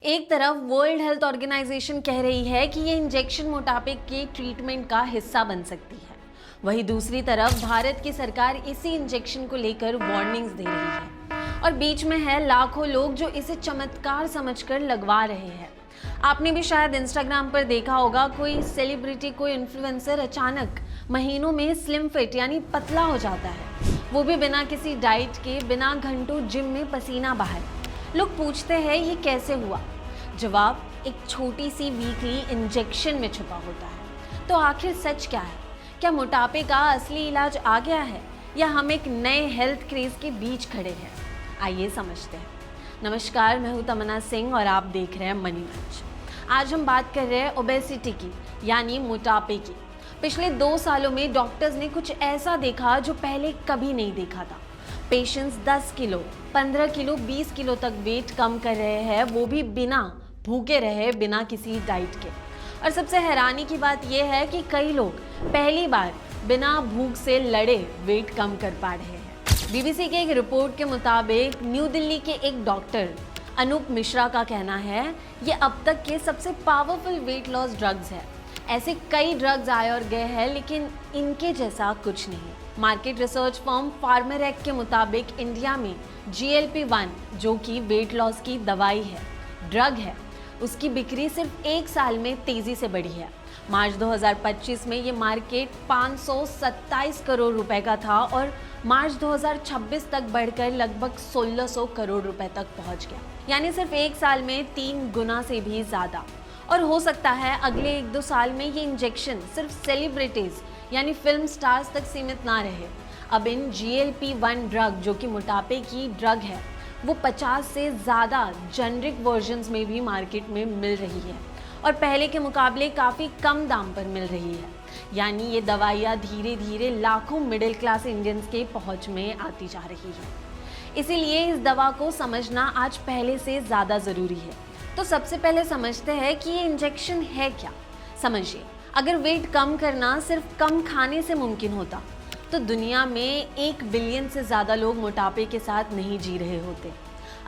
एक तरफ world health organisation कह रही है कि ये इंजेक्शन मोटापे के ट्रीटमेंट का हिस्सा बन सकती है, वहीं दूसरी तरफ भारत की सरकार इसी इंजेक्शन को लेकर वार्निंग्स दे रही है और बीच में है लाखों लोग जो इसे चमत्कार समझकर लगवा रहे हैं। आपने भी शायद इंस्टाग्राम पर देखा होगा, कोई सेलिब्रिटी, कोई इन्फ्लुएंसर अचानक महीनों में स्लिम फिट यानी पतला हो जाता है, वो भी बिना किसी डाइट के, बिना घंटों जिम में पसीना बहाए। लोग पूछते हैं ये कैसे हुआ? जवाब एक छोटी सी वीकली इंजेक्शन में छुपा होता है। तो आखिर सच क्या है? क्या मोटापे का असली इलाज आ गया है या हम एक नए हेल्थ क्रेज के बीच खड़े हैं? आइए समझते हैं। नमस्कार, मैं हूं तमन्ना सिंह और आप देख रहे हैं मनी मंच। आज हम बात कर रहे हैं ओबेसिटी की, यानी मोटापे की। पिछले 2 सालों में डॉक्टर्स ने कुछ ऐसा देखा जो पहले कभी नहीं देखा था। पेशेंट्स 10 किलो, 15 किलो, 20 किलो तक वेट कम कर रहे हैं, वो भी बिना भूखे रहे, बिना किसी डाइट के। और सबसे हैरानी की बात यह है कि कई लोग पहली बार बिना भूख से लड़े वेट कम कर पा रहे हैं। बीबीसी के एक रिपोर्ट के मुताबिक न्यू दिल्ली के एक डॉक्टर अनूप मिश्रा का कहना है ये अब तक के सबसे पावरफुल वेट लॉस ड्रग्स है। ऐसे कई ड्रग्स आए और गए हैं, लेकिन इनके जैसा कुछ नहीं। मार्केट रिसर्च फर्म फार्मरएक के मुताबिक इंडिया में GLP-1, जो कि वेट लॉस की दवाई है, ड्रग है, उसकी बिक्री सिर्फ 1 साल में तेजी से बढ़ी है। मार्च 2025 में ये मार्केट 527 करोड़ रुपए का था और मार्च 2026 तक बढ़कर लगभग 1600 करोड़ रुपए तक पहुंच गया, यानी सिर्फ 1 साल में 3 गुना से भी ज़्यादा। और हो सकता है अगले 1-2 साल में ये इंजेक्शन सिर्फ सेलिब्रिटीज़ यानी फिल्म स्टार्स तक सीमित ना रहे। अब इन GLP-1 ड्रग, जो कि मोटापे की ड्रग है, वो 50 से ज़्यादा जेनरिक वर्जन्स में भी मार्केट में मिल रही है और पहले के मुकाबले काफ़ी कम दाम पर मिल रही है। यानी ये दवाइयाँ धीरे धीरे लाखों मिडिल क्लास इंडियंस के पहुँच में आती जा रही है। इसीलिए इस दवा को समझना आज पहले से ज़्यादा ज़रूरी है। तो सबसे पहले समझते हैं कि ये इंजेक्शन है क्या। समझिए, अगर वेट कम करना सिर्फ कम खाने से मुमकिन होता तो दुनिया में 1 बिलियन से ज़्यादा लोग मोटापे के साथ नहीं जी रहे होते।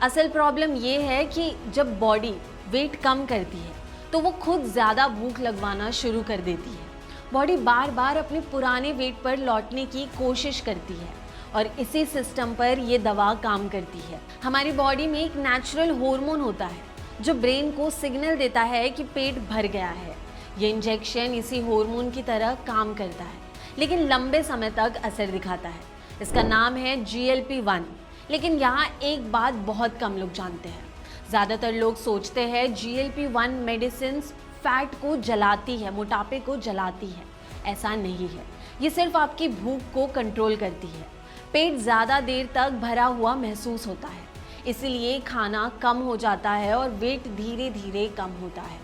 असल प्रॉब्लम ये है कि जब बॉडी वेट कम करती है तो वो खुद ज़्यादा भूख लगवाना शुरू कर देती है। बॉडी बार बार अपने पुराने वेट पर लौटने की कोशिश करती है और इसी सिस्टम पर ये दवा काम करती है। हमारी बॉडी में एक नेचुरल हार्मोन होता है जो ब्रेन को सिग्नल देता है कि पेट भर गया है। ये इंजेक्शन इसी हार्मोन की तरह काम करता है, लेकिन लंबे समय तक असर दिखाता है। इसका नाम है GLP-1। लेकिन यहाँ एक बात बहुत कम लोग जानते हैं। ज़्यादातर लोग सोचते हैं GLP-1 मेडिसिन फैट को जलाती है, मोटापे को जलाती है। ऐसा नहीं है। ये सिर्फ आपकी भूख को कंट्रोल करती है। पेट ज़्यादा देर तक भरा हुआ महसूस होता है, इसलिए खाना कम हो जाता है और वेट धीरे धीरे कम होता है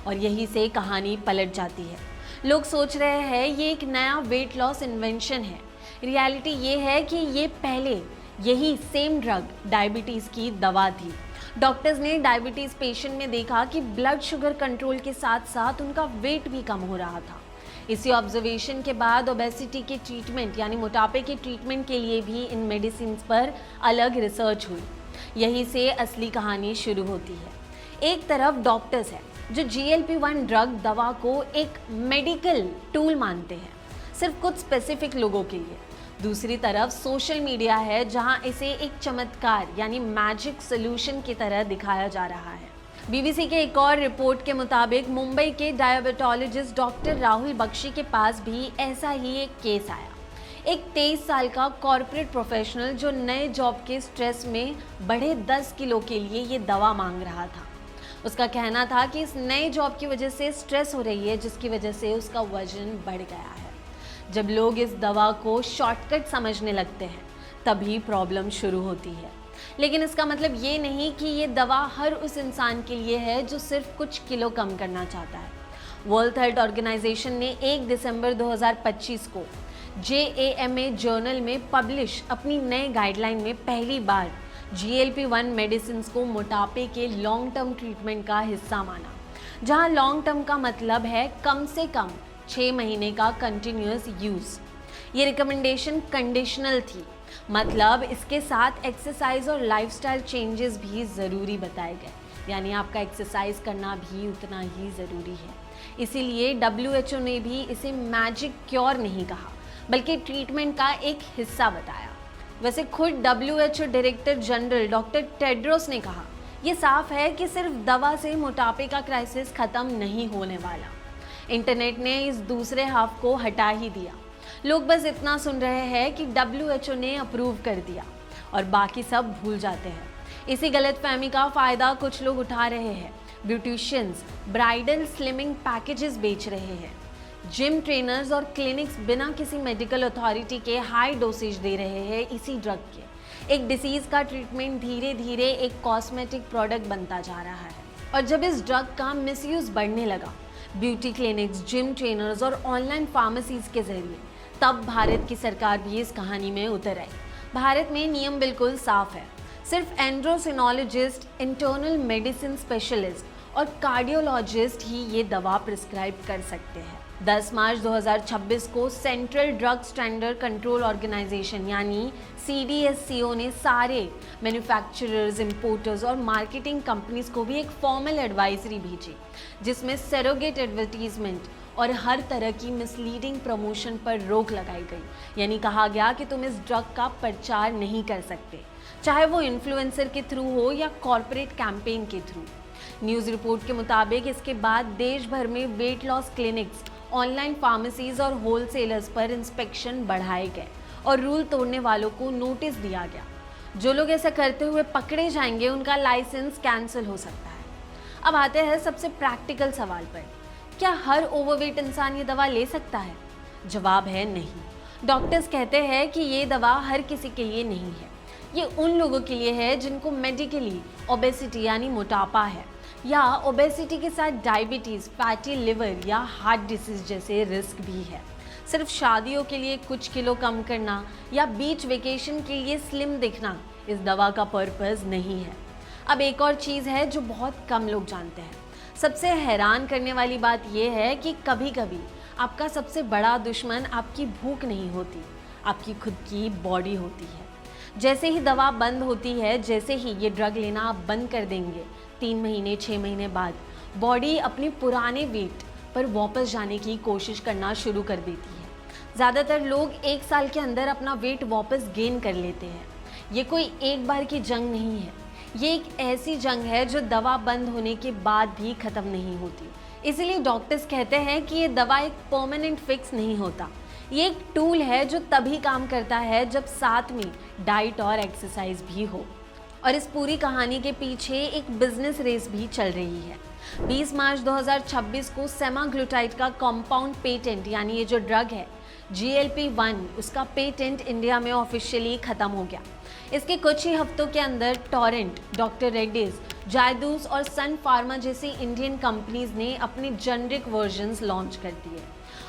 और यहीं से कहानी पलट जाती है। लोग सोच रहे हैं ये एक नया वेट लॉस इन्वेंशन है। रियलिटी ये है कि ये पहले यही सेम ड्रग डायबिटीज़ की दवा थी। डॉक्टर्स ने डायबिटीज़ पेशेंट में देखा कि ब्लड शुगर कंट्रोल के साथ साथ उनका वेट भी कम हो रहा था। इसी ऑब्जर्वेशन के बाद ओबेसिटी के ट्रीटमेंट यानी मोटापे के ट्रीटमेंट के लिए भी इन मेडिसिन पर अलग रिसर्च हुई। यहीं से असली कहानी शुरू होती है। एक तरफ डॉक्टर्स हैं जो GLP-1 ड्रग दवा को एक मेडिकल टूल मानते हैं, सिर्फ कुछ स्पेसिफिक लोगों के लिए। दूसरी तरफ सोशल मीडिया है जहां इसे एक चमत्कार यानी मैजिक सोल्यूशन की तरह दिखाया जा रहा है। बीबीसी के एक और रिपोर्ट के मुताबिक मुंबई के डायबिटोलॉजिस्ट डॉक्टर राहुल बख्शी के पास भी ऐसा ही एक केस आया। एक 23 साल का कॉर्पोरेट प्रोफेशनल जो नए जॉब के स्ट्रेस में बढ़े 10 किलो के लिए ये दवा मांग रहा था। उसका कहना था कि इस नए जॉब की वजह से स्ट्रेस हो रही है, जिसकी वजह से उसका वजन बढ़ गया है। जब लोग इस दवा को शॉर्टकट समझने लगते हैं तभी प्रॉब्लम शुरू होती है। लेकिन इसका मतलब ये नहीं कि ये दवा हर उस इंसान के लिए है जो सिर्फ कुछ किलो कम करना चाहता है। वर्ल्ड हेल्थ ऑर्गेनाइजेशन ने 1 दिसंबर 2025 को JAMA जर्नल में पब्लिश अपनी नए गाइडलाइन में पहली बार GLP-1 मेडिसिन को मोटापे के लॉन्ग टर्म ट्रीटमेंट का हिस्सा माना, जहां लॉन्ग टर्म का मतलब है कम से कम 6 महीने का कंटिन्यूअस यूज़। ये रिकमेंडेशन कंडीशनल थी, मतलब इसके साथ एक्सरसाइज और लाइफस्टाइल चेंजेस भी ज़रूरी बताए गए। यानी आपका एक्सरसाइज करना भी उतना ही ज़रूरी है। इसीलिए WHO ने भी इसे मैजिक क्योर नहीं कहा, बल्कि ट्रीटमेंट का एक हिस्सा बताया। वैसे खुद WHO director general doctor Tedros ने कहा, ये साफ है कि सिर्फ दवा से मोटापे का क्राइसिस खत्म नहीं होने वाला। इंटरनेट ने इस दूसरे हाफ को हटा ही दिया। लोग बस इतना सुन रहे हैं कि WHO ने अप्रूव कर दिया और बाकी सब भूल जाते हैं। इसी गलतफहमी का फ़ायदा कुछ लोग उठा रहे हैं। ब्यूटिशियंस ब्राइडल स्लिमिंग पैकेजेस बेच रहे हैं। जिम ट्रेनर्स और क्लिनिक्स बिना किसी मेडिकल अथॉरिटी के हाई डोसेज दे रहे हैं इसी ड्रग के। एक डिसीज़ का ट्रीटमेंट धीरे धीरे एक कॉस्मेटिक प्रोडक्ट बनता जा रहा है। और जब इस ड्रग का मिसयूज़ बढ़ने लगा, ब्यूटी क्लिनिक्स, जिम ट्रेनर्स और ऑनलाइन फार्मेसीज़ के जरिए, तब भारत की सरकार भी इस कहानी में उतर आई। भारत में नियम बिल्कुल साफ है। सिर्फ एंड्रोक्रिनोलॉजिस्ट, इंटरनल मेडिसिन स्पेशलिस्ट और कार्डियोलॉजिस्ट ही ये दवा प्रिस्क्राइब कर सकते हैं। 10 मार्च 2026 को central drug standard control organisation यानी CDSCO ने सारे मैन्युफैक्चरर्स, इंपोर्टर्स और मार्केटिंग कंपनीज को भी एक फॉर्मल एडवाइजरी भेजी, जिसमें सरोगेट एडवर्टीजमेंट और हर तरह की मिसलीडिंग प्रमोशन पर रोक लगाई गई। यानी कहा गया कि तुम इस ड्रग का प्रचार नहीं कर सकते, चाहे वो इन्फ्लुएंसर के थ्रू हो या कॉरपोरेट कैंपेन के थ्रू। न्यूज़ रिपोर्ट के मुताबिक इसके बाद देश भर में weight loss clinics, online pharmacies और होलसेलर्स पर इंस्पेक्शन बढ़ाए गए और रूल तोड़ने वालों को नोटिस दिया गया। जो लोग ऐसा करते हुए पकड़े जाएंगे, उनका लाइसेंस कैंसिल हो सकता है। अब आते हैं सबसे प्रैक्टिकल सवाल पर, क्या हर ओवरवेट इंसान ये दवा ले सकता है? जवाब है नहीं। डॉक्टर्स कहते हैं कि ये दवा हर किसी के लिए नहीं है। ये उन लोगों के लिए है जिनको मेडिकली ओबेसिटी यानी मोटापा है, या ओबेसिटी के साथ डायबिटीज़, फैटी लिवर या हार्ट डिसीज जैसे रिस्क भी है। सिर्फ शादियों के लिए कुछ किलो कम करना या बीच वेकेशन के लिए स्लिम दिखना इस दवा का पर्पस नहीं है। अब एक और चीज़ है जो बहुत कम लोग जानते हैं। सबसे हैरान करने वाली बात यह है कि कभी कभी आपका सबसे बड़ा दुश्मन आपकी भूख नहीं होती, आपकी खुद की बॉडी होती है। जैसे ही दवा बंद होती है, जैसे ही ये ड्रग लेना आप बंद कर देंगे, 3 महीने 6 महीने बाद बॉडी अपने पुराने वेट पर वापस जाने की कोशिश करना शुरू कर देती है। ज़्यादातर लोग 1 साल के अंदर अपना वेट वापस गेन कर लेते हैं। ये कोई एक बार की जंग नहीं है, ये एक ऐसी जंग है जो दवा बंद होने के बाद भी ख़त्म नहीं होती। इसीलिए डॉक्टर्स कहते हैं कि ये दवा एक परमानेंट फिक्स नहीं होता। ये एक टूल है जो तभी काम करता है जब साथ में डाइट और एक्सरसाइज भी हो। और इस पूरी कहानी के पीछे एक बिजनेस रेस भी चल रही है। 20 मार्च 2026 को सेमाग्लूटाइड का कंपाउंड पेटेंट, यानी ये जो ड्रग है GLP-1, उसका पेटेंट इंडिया में ऑफिशियली ख़त्म हो गया। इसके कुछ ही हफ्तों के अंदर टोरेंट, डॉक्टर रेड्डीज, जायडूस और सन फार्मा जैसी इंडियन कंपनीज ने अपने जेनरिक वर्जन्स लॉन्च कर दिए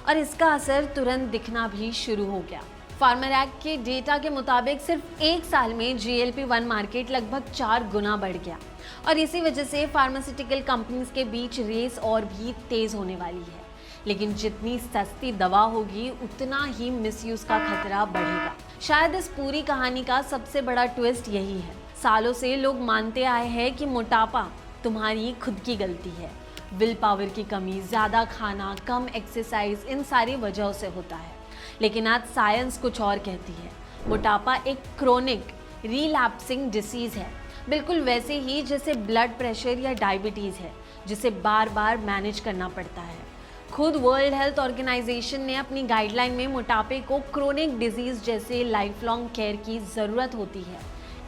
और इसका असर तुरंत दिखना भी शुरू हो गया। फार्मर एक्ट के डेटा के मुताबिक सिर्फ 1 साल में GLP-1 मार्केट लगभग 4 गुना बढ़ गया और इसी वजह से फार्मास्यूटिकल कंपनीज के बीच रेस और भी तेज होने वाली है। लेकिन जितनी सस्ती दवा होगी, उतना ही मिसयूज का खतरा बढ़ेगा। शायद इस पूरी कहानी का सबसे बड़ा ट्विस्ट यही है। सालों से लोग मानते आए हैं कि मोटापा तुम्हारी खुद की गलती है। विल पावर की कमी, ज़्यादा खाना, कम एक्सरसाइज, इन सारी वजहों से होता है। लेकिन आज साइंस कुछ और कहती है। मोटापा एक क्रोनिक रीलैप्सिंग डिसीज़ है, बिल्कुल वैसे ही जैसे ब्लड प्रेशर या डायबिटीज़ है, जिसे बार बार मैनेज करना पड़ता है। खुद वर्ल्ड हेल्थ ऑर्गेनाइजेशन ने अपनी गाइडलाइन में मोटापे को क्रोनिक डिजीज़ जैसे लाइफ लॉन्ग केयर की ज़रूरत होती है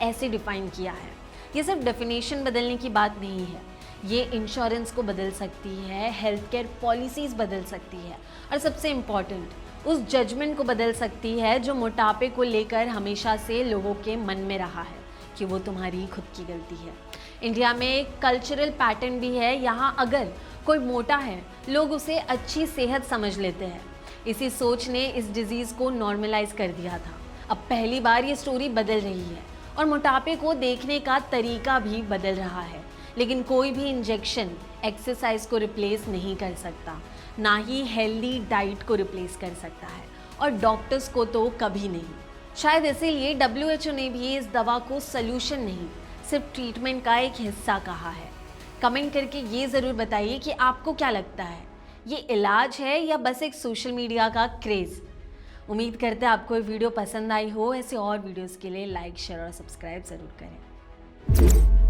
ऐसे डिफाइन किया है। ये सिर्फ डेफिनेशन बदलने की बात नहीं है, ये इंश्योरेंस को बदल सकती है, हेल्थ केयर पॉलिसीज़ बदल सकती है और सबसे इम्पॉर्टेंट उस जजमेंट को बदल सकती है जो मोटापे को लेकर हमेशा से लोगों के मन में रहा है कि वो तुम्हारी खुद की गलती है। इंडिया में एक कल्चरल पैटर्न भी है, यहाँ अगर कोई मोटा है लोग उसे अच्छी सेहत समझ लेते हैं। इसी सोच ने इस डिजीज़ को नॉर्मलाइज कर दिया था। अब पहली बार ये स्टोरी बदल रही है और मोटापे को देखने का तरीका भी बदल रहा है। लेकिन कोई भी इंजेक्शन एक्सरसाइज को रिप्लेस नहीं कर सकता, ना ही हेल्दी डाइट को रिप्लेस कर सकता है और डॉक्टर्स को तो कभी नहीं। शायद इसीलिए WHO ने भी इस दवा को सल्यूशन नहीं, सिर्फ ट्रीटमेंट का एक हिस्सा कहा है। कमेंट करके ये ज़रूर बताइए कि आपको क्या लगता है, ये इलाज है या बस एक सोशल मीडिया का क्रेज़। उम्मीद करते हैं आपको ये वीडियो पसंद आई हो। ऐसे और वीडियोस के लिए लाइक, शेयर और सब्सक्राइब ज़रूर करें।